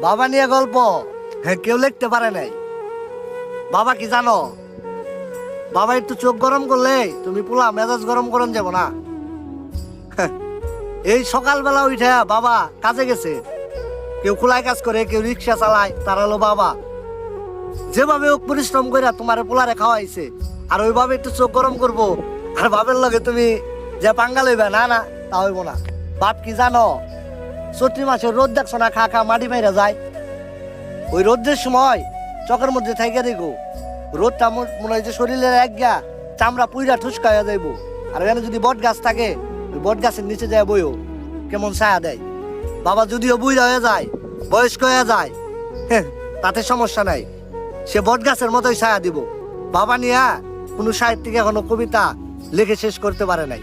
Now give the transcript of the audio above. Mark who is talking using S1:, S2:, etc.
S1: বাবা নিয়ে গল্প, হ্যাঁ কেউ লিখতে পারে নাই। বাবা কি জানো, বাবা একটু চোখ গরম করলে তুমি পুলা মেজাজ গরম করন যাব না। এই সকালবেলা উঠে বাবা কাজে গেছে, কেউ খোলায় কাজ করে, কেউ রিক্সা চালায়, তারা হলো বাবা। যেভাবে হোক পরিশ্রম করে তোমার পোলারে খাওয়াইছে, আর ওইভাবে একটু চোখ গরম করবো আর বাপের লগে তুমি যে পাঙ্গা লইবে, না না তা হইব না। বাপ কি জানো, চৈত্রি মাসের রোদ দেখছো না, খা খা মাটি মাইরা যায়। ওই রোদের সময় চকের মধ্যে থাইকা দেখো, রোদটা মনে হয় যে শরীরের একগা চামড়া পুইরা ঠুসকা হয়ে যাইব। আর এখানে যদি বট গাছ থাকে, ওই বট গাছের নিচে যায় বইও কেমন ছায়া দেয়। বাবা যদিও বুইরা হয়ে যায়, বয়স্ক হয়ে যায়, তাতে সমস্যা নাই, সে বট গাছের মতোই ছায়া দিব। বাবা নিয়া কোনো সাহিত্যিক এখনো কবিতা লিখে শেষ করতে পারে নাই।